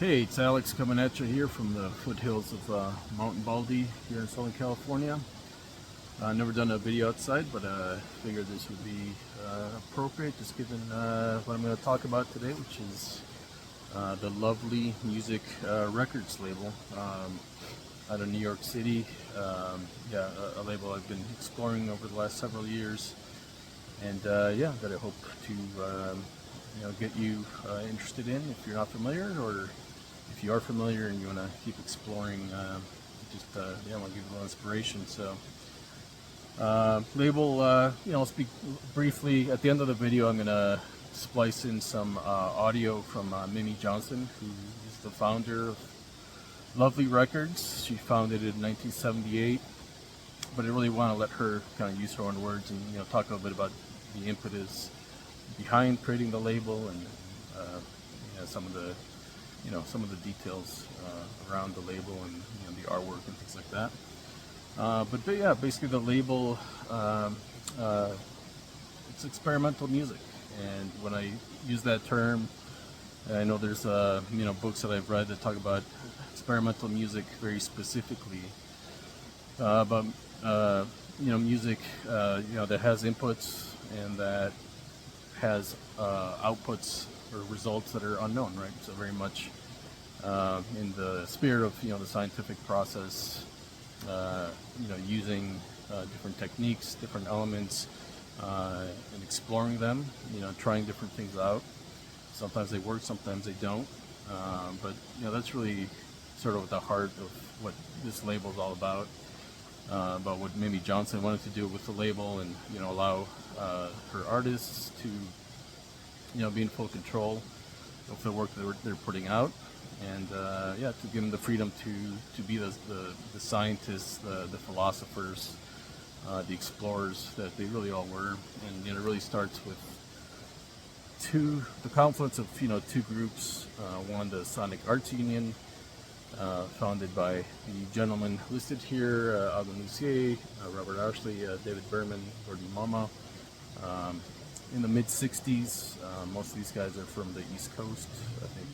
Hey, it's Alex coming at you here from the foothills of Mountain Baldy here in Southern California. I've never done a video outside, but figured this would be appropriate just given what I'm going to talk about today, which is the Lovely Music Records label out of New York City. A label I've been exploring over the last several years, and that I hope to get you interested in if you're not familiar, or if you are familiar and you want to keep exploring. I want to give you a little inspiration. So label, I'll speak briefly at the end of the video. I'm going to splice in some audio from Mimi Johnson, who is the founder of Lovely Records. She founded it in 1978, but I really want to let her kind of use her own words and talk a little bit about the impetus behind creating the label and some of the details around the label and the artwork and things like that. Basically the label, it's experimental music, and when I use that term, I know there's books that I've read that talk about experimental music very specifically, but music that has inputs and that has outputs or results that are unknown, right? So very much in the spirit of the scientific process, using different techniques, different elements, and exploring them, trying different things out. Sometimes they work, sometimes they don't, but that's really sort of at the heart of what this label is all about what Mimi Johnson wanted to do with the label, and allow her artists to be in full control of the work that they're putting out, and to give them the freedom to be the scientists, the philosophers, the explorers that they really all were. And it really starts with the confluence of two groups. One, the Sonic Arts Union, founded by the gentlemen listed here, Aldo Lucier, Robert Ashley, David Berman, Gordon Mama. In the mid-'60s, most of these guys are from the East Coast. I think,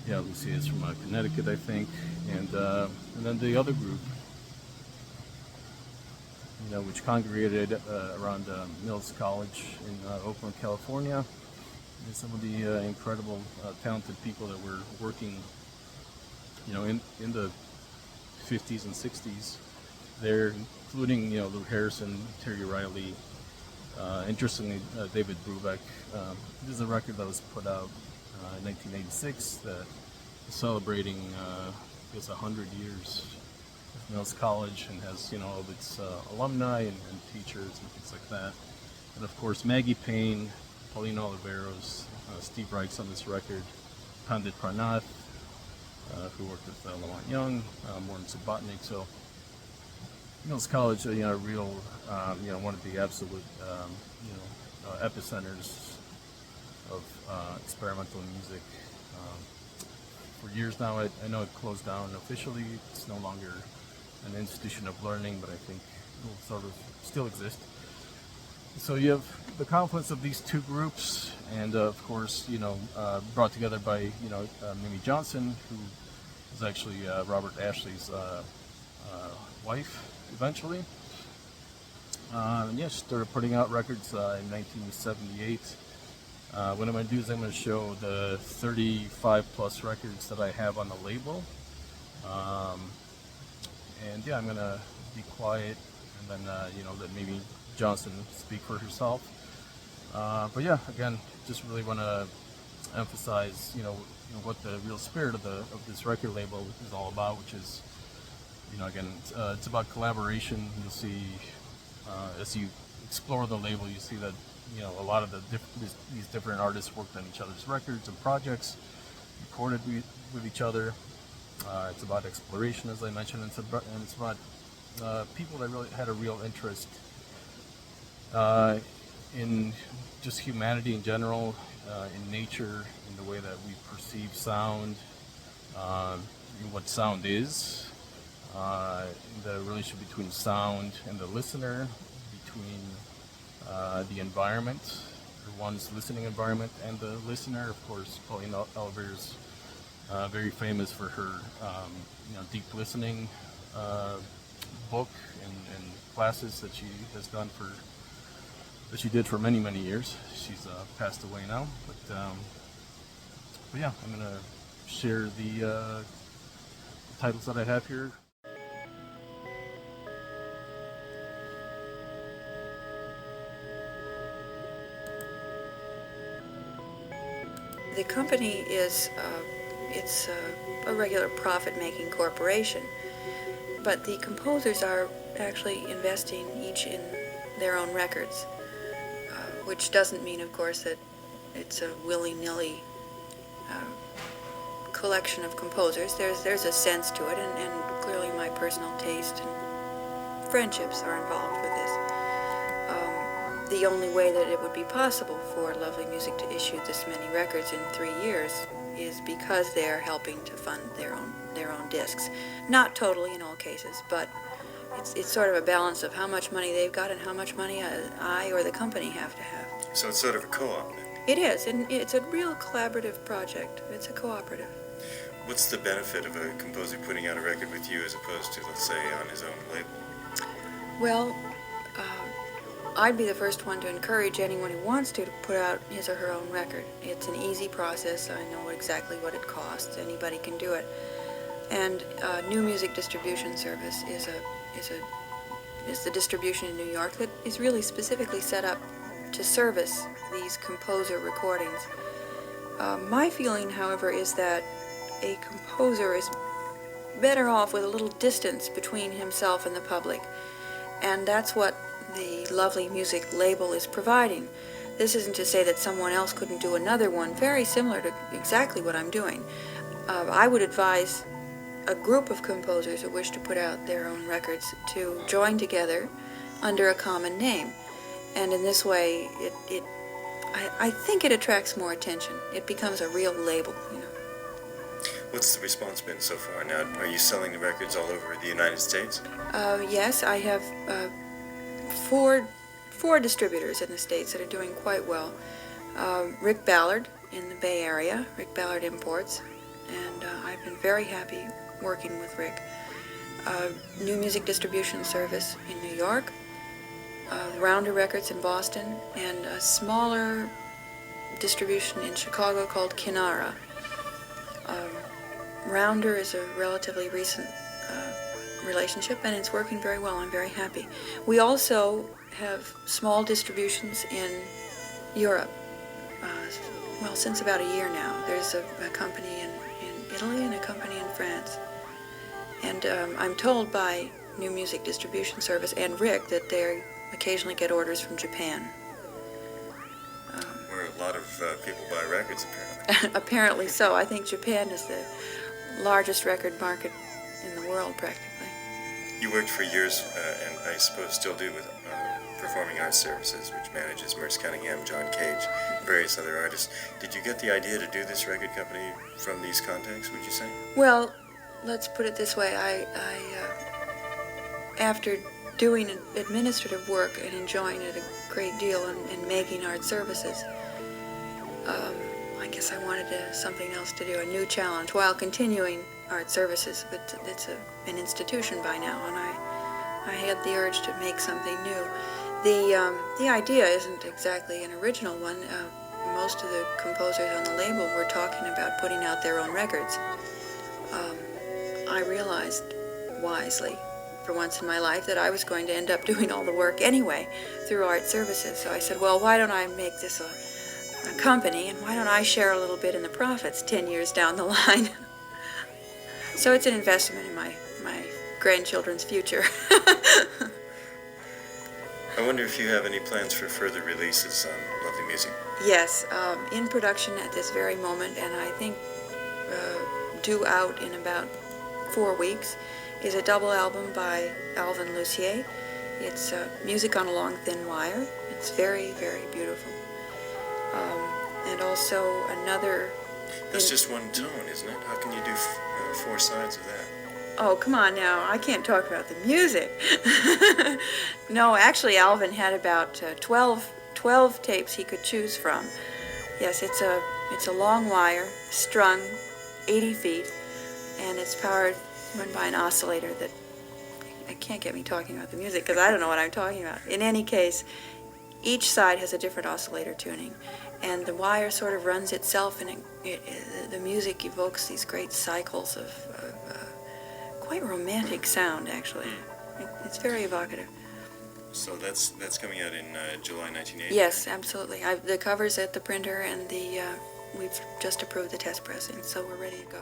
Lucier is from Connecticut, I think. And then the other group, which congregated around Mills College in Oakland, California. And some of the incredible, talented people that were working, in the 50s and 60s there, including, Lou Harrison, Terry Riley, interestingly, David Brubeck. This is a record that was put out in 1986, celebrating, 100 years of Mills College, and has, all of its alumni and teachers and things like that. And of course, Maggie Payne, Paulina Oliveros, Steve Reichs on this record, Pandit Pranath, who worked with Lamont Young, Morton Subotnick. So Mills College, real, one of the absolute, epicenters of experimental music. For years now, I know it closed down officially. It's no longer an institution of learning, but I think it will sort of still exist. So you have the confluence of these two groups, and of course, brought together by Mimi Johnson, who was actually Robert Ashley's wife eventually. She started putting out records in 1978. What I'm going to do is I'm going to show the 35 plus records that I have on the label. I'm going to be quiet and then let Mimi Johnson speak for herself. Again, just really want to emphasize, what the real spirit of this record label is all about, which is, again, it's about collaboration. You'll see as you explore the label, you see that a lot of these different artists worked on each other's records and projects, recorded with each other. It's about exploration, as I mentioned, and it's about people that really had a real interest in just humanity in general, in nature, in the way that we perceive sound, what sound is, the relationship between sound and the listener, between the environment, one's listening environment and the listener. Of course, Pauline Oliver is very famous for her deep listening book and classes that she has done that she did for many years. She's passed away now, but yeah, I'm gonna share the titles that I have here. The company is it's a regular profit-making corporation, but the composers are actually investing each in their own records, which doesn't mean, of course, that it's a willy-nilly collection of composers. There's a sense to it, and clearly my personal taste and friendships are involved with this. The only way that it would be possible for Lovely Music to issue this many records in 3 years is because they're helping to fund their own discs. Not totally in all cases, but it's sort of a balance of how much money they've got and how much money I or the company have to have. So it's sort of a co-op then? It is, and it's a real collaborative project. It's a cooperative. What's the benefit of a composer putting out a record with you as opposed to, let's say, on his own label? Well, I'd be the first one to encourage anyone who wants to put out his or her own record. It's an easy process. I know exactly what it costs. Anybody can do it. And New Music Distribution Service is the distribution in New York that is really specifically set up to service these composer recordings. My feeling, however, is that a composer is better off with a little distance between himself and the public, and that's what the Lovely Music label is providing. This isn't to say that someone else couldn't do another one very similar to exactly what I'm doing. I would advise a group of composers who wish to put out their own records to join together under a common name, and in this way I think it attracts more attention. It becomes a real label, you know. What's the response been so far? Now, are you selling the records all over the United States? Yes, I have four distributors in the States that are doing quite well. Rick Ballard in the Bay Area, Rick Ballard Imports, and I've been very happy working with Rick. New Music Distribution Service in New York, Rounder Records in Boston, and a smaller distribution in Chicago called Kinara. Rounder is a relatively recent relationship, and it's working very well. I'm very happy. We also have small distributions in Europe, well, since about a year now. There's a company in Italy and a company in France. And I'm told by New Music Distribution Service and Rick that they occasionally get orders from Japan. Where a lot of people buy records, apparently. Apparently so. I think Japan is the largest record market in the world, practically. You worked for years, and I suppose still do, with Performing Arts Services, which manages Merce Cunningham, John Cage, various other artists. Did you get the idea to do this record company from these contacts, would you say? Well, let's put it this way. After doing administrative work and enjoying it a great deal and making art services, I guess I wanted something else to do, a new challenge, while continuing art services. But it's an institution by now, and I had the urge to make something new. The idea isn't exactly an original one. Most of the composers on the label were talking about putting out their own records. I realized wisely, for once in my life, that I was going to end up doing all the work anyway through art services. So I said, well, why don't I make this a company, and why don't I share a little bit in the profits 10 years down the line? So it's an investment in my grandchildren's future. I wonder if you have any plans for further releases on Lovely Music? Yes, in production at this very moment, and I think due out in about 4 weeks, is a double album by Alvin Lucier. It's music on a long thin wire. It's very, very beautiful. And also another... That's just one tone, isn't it? How can you do 4 sides of that? Oh, come on now. I can't talk about the music. No, actually, Alvin had about 12 12 tapes he could choose from. Yes, it's a long wire, strung 80 feet, and it's powered, run by an oscillator that, I can't get me talking about the music because I don't know what I'm talking about. In any case, each side has a different oscillator tuning, and the wire sort of runs itself, and the music evokes these great cycles of quite romantic sound, actually. It's very evocative. So that's coming out in July 1980? Yes, absolutely. The cover's at the printer, and we've just approved the test pressing, so we're ready to go.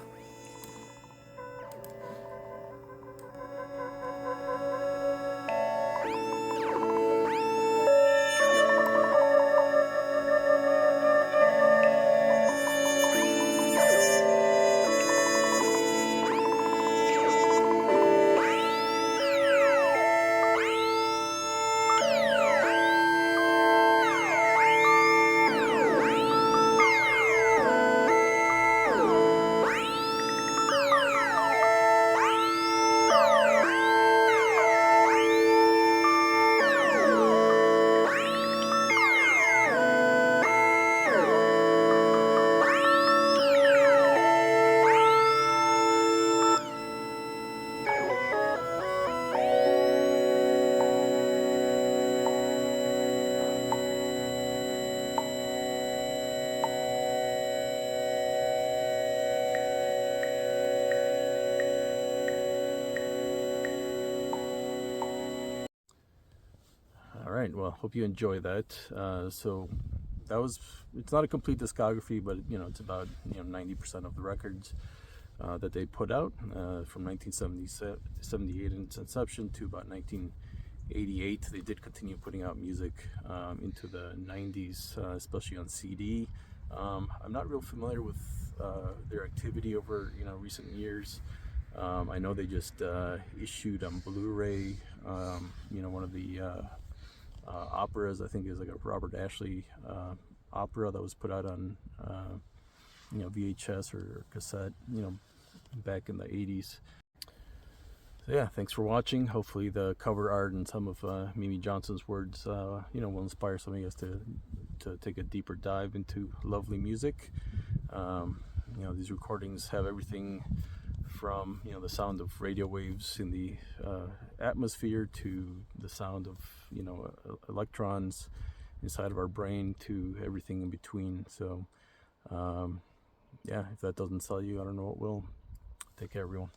All right, well, hope you enjoy that. So that was, it's not a complete discography, but it's about 90% of the records that they put out from 1978 in its inception to about 1988. They did continue putting out music into the 90s, especially on CD. I'm not real familiar with their activity over recent years. I know they just issued on Blu-ray one of the operas. I think it was like a Robert Ashley opera that was put out on VHS or cassette back in the 80s. So yeah, thanks for watching. Hopefully the cover art and some of Mimi Johnson's words will inspire some of you guys to take a deeper dive into lovely music. These recordings have everything from the sound of radio waves in the atmosphere to the sound of electrons inside of our brain to everything in between. So yeah, if that doesn't sell you, I don't know what will. Take care, everyone.